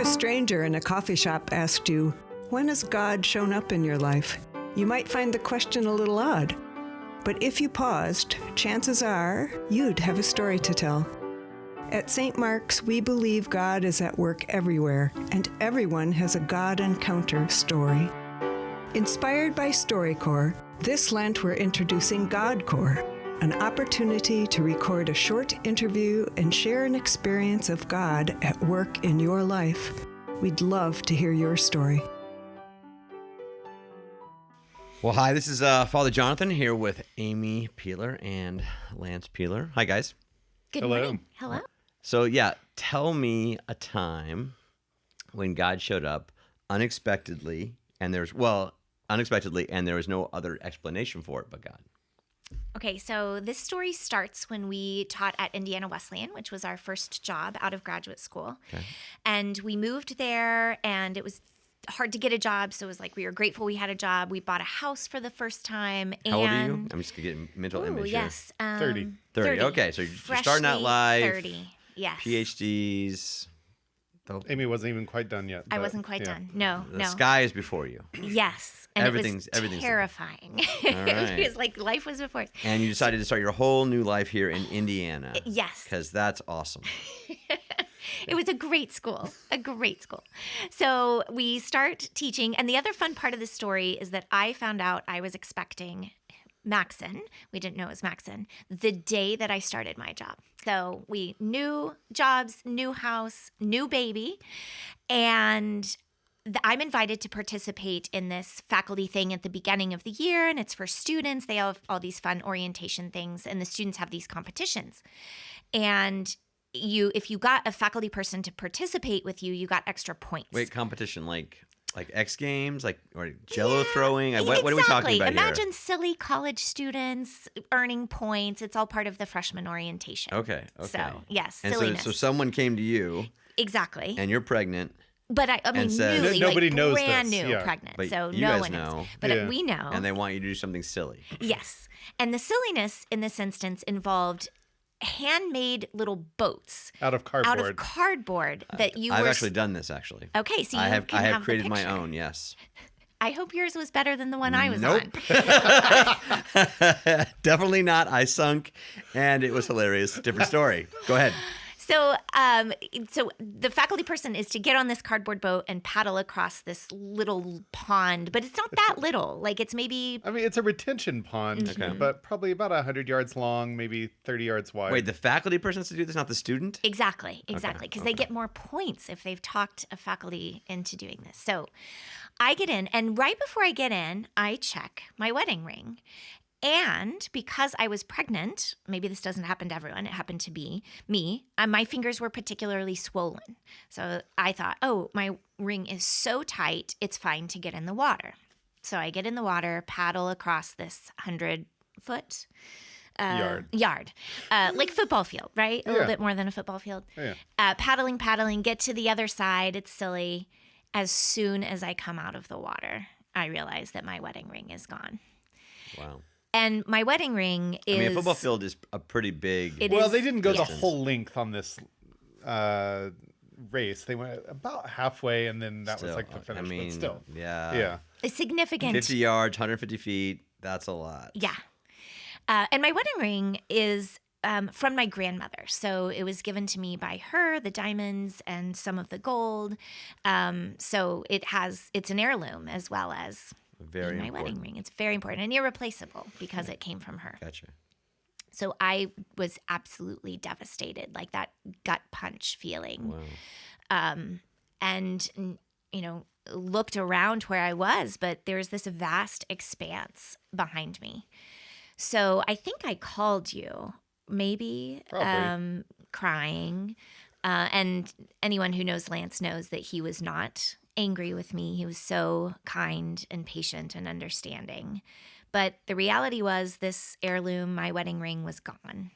a stranger in a coffee shop asked you, "When has God shown up in your life?" you might find the question a little odd. But if you paused, chances are you'd have a story to tell. At St. Mark's, we believe God is at work everywhere, and everyone has a God encounter story. Inspired by StoryCorps, this Lent we're introducing GodCorps, an opportunity to record a short interview and share an experience of God at work in your life. We'd love to hear your story. Well, hi, this is Father Jonathan here with Amy Peeler and Lance Peeler. Hi, guys. Good Hello. morning. Hello. So, yeah, tell me a time when God showed up unexpectedly, and there was no other explanation for it but God. Okay, so this story starts when we taught at Indiana Wesleyan, which was our first job out of graduate school. Okay. And we moved there, and it was hard to get a job, so it was like we were grateful we had a job. We bought a house for the first time. How old are you? I'm just getting mental image here. Yes. 30. 30. Okay, so you're starting out Freshly life. 30, yes. PhDs. Amy wasn't even quite done yet. I but, wasn't quite yeah. done. No, The no. sky is before you. Yes. And Everything's it was there. terrifying. All right. It was like life was before us. And you decided to start your whole new life here in Indiana. Yes. Because that's awesome. It was a great school, a great school. So we start teaching. And the other fun part of the story is that I found out I was expecting Maxon. We didn't know it was Maxon the day that I started my job. So we new jobs, new house, new baby. And I'm invited to participate in this faculty thing at the beginning of the year, and it's for students. They have all these fun orientation things, and the students have these competitions. And if you got a faculty person to participate with you, you got extra points. Wait, competition like X Games, or Jello throwing? What are we talking about Imagine here? silly college students earning points. It's all part of the freshman orientation. Okay. So, yes, And silliness. so someone came to you, Exactly. and you're pregnant, But I mean, and says- newly, Nobody like knows brand this, new yeah. pregnant. But So you no guys one knows. know. But Yeah. we know. and they want you to do something silly. Yes. And the silliness in this instance involved handmade little boats Out of cardboard. that you I've were. actually done this, actually. Okay, so you I have can have the created my picture. own, yes. I hope yours was better than the one I was Nope. on. Definitely not. I sunk, and it was hilarious. Different story. Go ahead. So the faculty person is to get on this cardboard boat and paddle across this little pond, but it's not that little. Like it's maybe I mean, it's a retention pond, Okay. but probably about 100 yards long, maybe 30 yards wide. Wait, the faculty person has to do this, not the student? exactly, because they get more points if they've talked a faculty into doing this. So I get in, and right before I get in, I check my wedding ring. And because I was pregnant, maybe this doesn't happen to everyone, it happened to be me, my fingers were particularly swollen. So I thought, oh, my ring is so tight, it's fine to get in the water. So I get in the water, paddle across this 100-foot yard, like football field, right? A little Yeah. bit more than a football field. Yeah. Paddling, get to the other side. It's silly. As soon as I come out of the water, I realize that my wedding ring is gone. Wow. And my wedding ring is. I mean, a football field is a pretty big. It Well, is- they didn't go the yes. whole length on this race. They went about halfway, and then that was Still, like the finish. I mean, but still, yeah. yeah. It's significant. 50 yards, 150 feet. That's a lot. Yeah. And my wedding ring is from my grandmother. So it was given to me by her, the diamonds and some of the gold. So it's an heirloom as well as Very my important. wedding ring. It's very important and irreplaceable because it came from her. Gotcha. So I was absolutely devastated, like that gut punch feeling. Wow. And, looked around where I was, but there's this vast expanse behind me. So I think I called you, maybe, Probably. crying. And anyone who knows Lance knows that he was not angry with me. He was so kind and patient and understanding. But the reality was this heirloom, my wedding ring, was gone.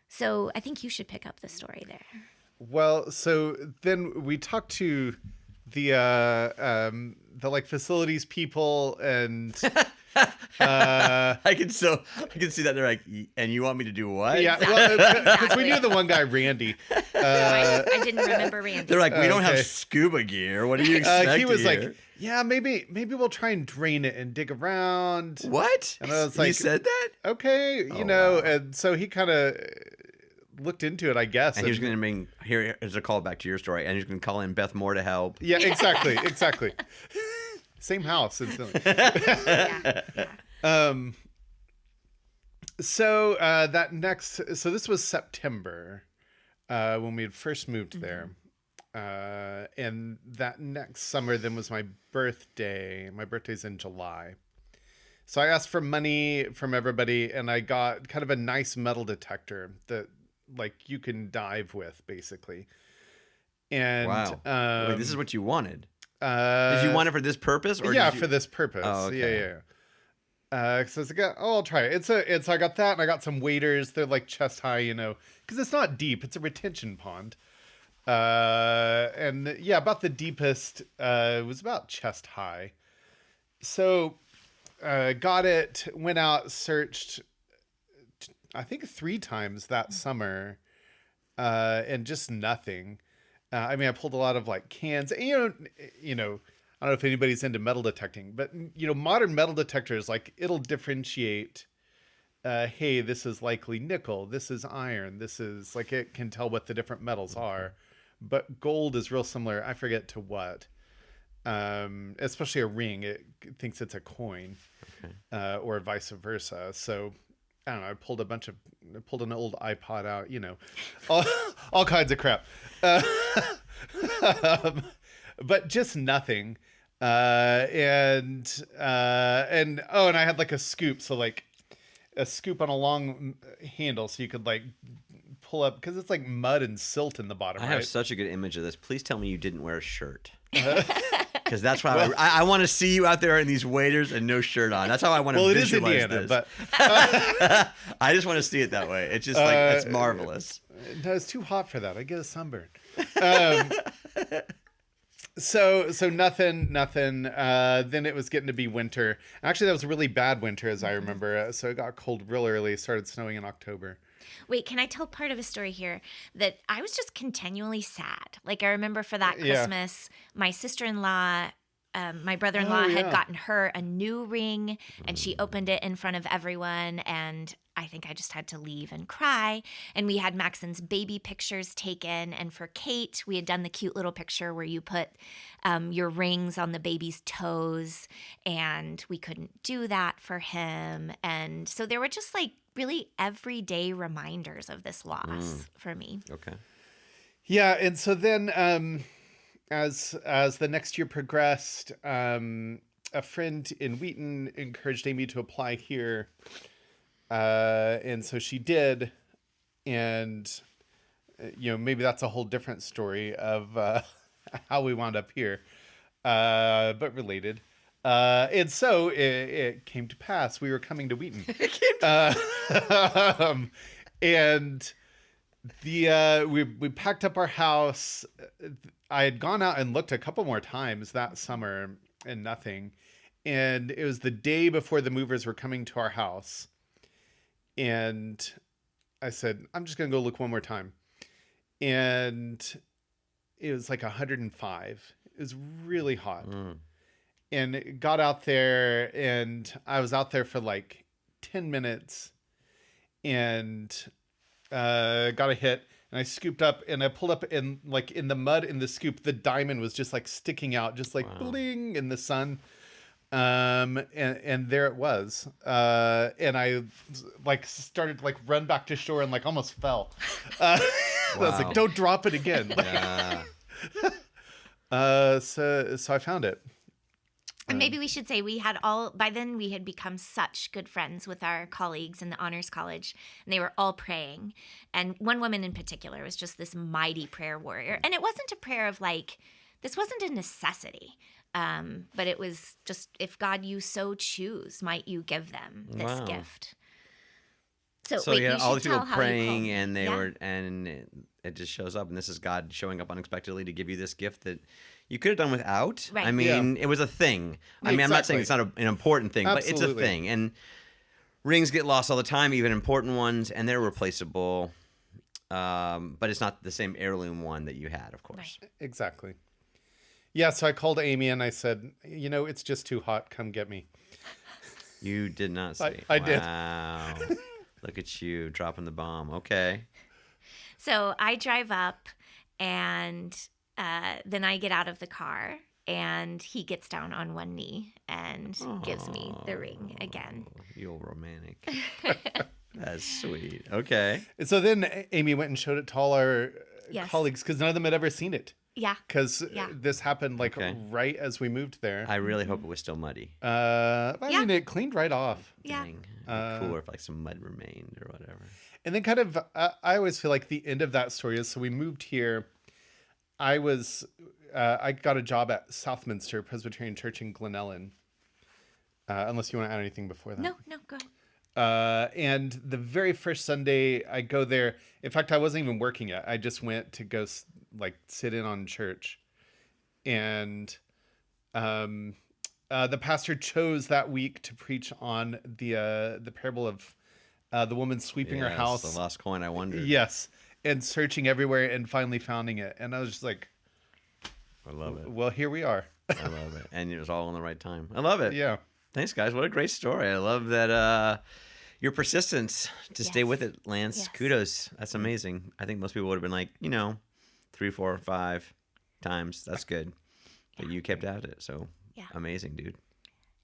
So I think you should pick up the story there. Well, so then we talked to the like facilities people, and I can see that they're like, and you want me to do what? Yeah, well, because we knew the one guy, Randy. I didn't remember Randy. They're like, we don't have Okay. scuba gear. What do you expect? He was here? like, yeah, maybe we'll try and drain it and dig around. What? And I was He like, said that? Okay, Oh, you know, wow. and so he kind of looked into it, I guess. And he was going to bring, here is a call back to your story, and he's going to call in Beth Moore to help. Yeah, exactly. Same house. Instantly. Yeah. So so this was September when we had first moved there. And that next summer then was my birthday. My birthday's in July. So I asked for money from everybody, and I got kind of a nice metal detector that like you can dive with, basically. And Wow. Wait, this is what you wanted. did Did you want it for this purpose? Or yeah, did you... for this purpose. Oh, okay. Yeah. So I was like, oh, I'll try it. I got that, and I got some waders. They're like chest high, you know, because it's not deep. It's a retention pond. And yeah, about the deepest was about chest high. So got it, went out, searched, I think 3 times that summer, and just nothing. I mean, I pulled a lot of like cans, and you know, I don't know if anybody's into metal detecting, but you know, modern metal detectors, like it'll differentiate. Hey, this is likely nickel. This is iron. This is like, it can tell what the different metals are, but gold is real similar. I forget to what, especially a ring. It thinks it's a coin, or vice versa. So I don't know. I pulled an old iPod out, you know, all kinds of crap. But just nothing. And I had like a scoop. So like a scoop on a long handle, so you could like pull up, because it's like mud and silt in the bottom. I right? have such a good image of this. Please tell me you didn't wear a shirt. Because that's why I want to see you out there in these waders and no shirt on. That's how I want to visualize it is Indiana, this. but I just want to see it that way. It's just like, it's marvelous. no, it's too hot for that. I get a sunburn. So nothing. Then it was getting to be winter. Actually, that was a really bad winter, as I remember. So it got cold real early. It started snowing in October. Wait, can I tell part of a story here? That I was just continually sad. Like, I remember for that Yeah. Christmas, my sister-in-law, my brother-in-law had yeah. gotten her a new ring, and she opened it in front of everyone, and I think I just had to leave and cry. And we had Maxon's baby pictures taken, and for Kate, we had done the cute little picture where you put your rings on the baby's toes, and we couldn't do that for him. And so there were just like really everyday reminders of this loss for me. Okay. Yeah, and so then as the next year progressed, a friend in Wheaton encouraged Amy to apply here, and so she did. And you know, maybe that's a whole different story of how we wound up here, but related. And so it came to pass. We were coming to Wheaton. And we packed up our house. I had gone out and looked a couple more times that summer and nothing. And it was the day before the movers were coming to our house. And I said, I'm just going to go look one more time. And it was like 105. It was really hot. And it got out there, and I was out there for like 10 minutes and got a hit. And I scooped up, and I pulled up, and like in the mud in the scoop, the diamond was just like sticking out, just like bling in the sun. And there it was. And I like started to like run back to shore and like almost fell. I was like, don't drop it again. So I found it. And maybe we should say by then we had become such good friends with our colleagues in the Honors College, and they were all praying. And one woman in particular was just this mighty prayer warrior. And it wasn't a prayer of like, this wasn't a necessity, but it was just, if God you so choose, might you give them this Wow. gift. So wait, yeah, you all should these people tell how you praying, called. and they Yeah. were, and it just shows up, and this is God showing up unexpectedly to give you this gift that you could have done without. Right. I mean, it was a thing. I mean, I'm not saying it's not an important thing, but it's a Absolutely. thing. And rings get lost all the time, even important ones, and they're replaceable. But it's not the same heirloom one that you had, of course. Right. Exactly. Yeah, so I called Amy and I said, it's just too hot. Come get me. You did not say. I did. Wow. Look at you dropping the bomb. Okay. So I drive up, and then I get out of the car, and he gets down on one knee and gives me the ring again. Oh, you old romantic. That's sweet. Okay. And so then Amy went and showed it to all our Yes. colleagues because none of them had ever seen it. Yeah. Because Yeah. this happened Okay. right as we moved there. I really hope it was still muddy. I Yeah. mean, it cleaned right off. Yeah. Dang. It'd be cooler if like some mud remained or whatever. And then kind of, I always feel like the end of that story is, so we moved here. I got a job at Southminster Presbyterian Church in Glenellyn. Unless you want to add anything before that. No, go ahead. And the very first Sunday I go there, in fact, I wasn't even working yet. I just went to go sit in on church. And the pastor chose that week to preach on the parable of the woman sweeping her Yes, house. The lost coin, I wondered. Yes. And searching everywhere and finally finding it. And I was just like, I love it. well, here we are. I love it. And it was all in the right time. I love it. Yeah. Thanks, guys. What a great story. I love that your persistence to stay Yes. with it, Lance. Yes. Kudos. That's amazing. I think most people would have been like, 3, 4, 5 times. That's good. But you kept at it. So Yeah. amazing, dude.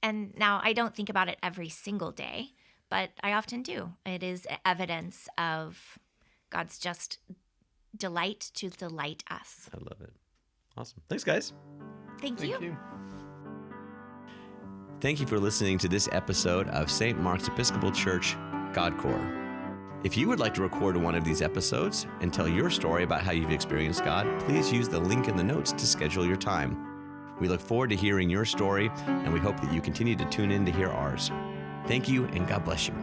And now I don't think about it every single day, but I often do. It is evidence of God's just delight to delight us. I love it. Awesome. Thanks, guys. Thank Thank you. you. Thank you for listening to this episode of St. Mark's Episcopal Church, GodCore. If you would like to record one of these episodes and tell your story about how you've experienced God, please use the link in the notes to schedule your time. We look forward to hearing your story, and we hope that you continue to tune in to hear ours. Thank you, and God bless you.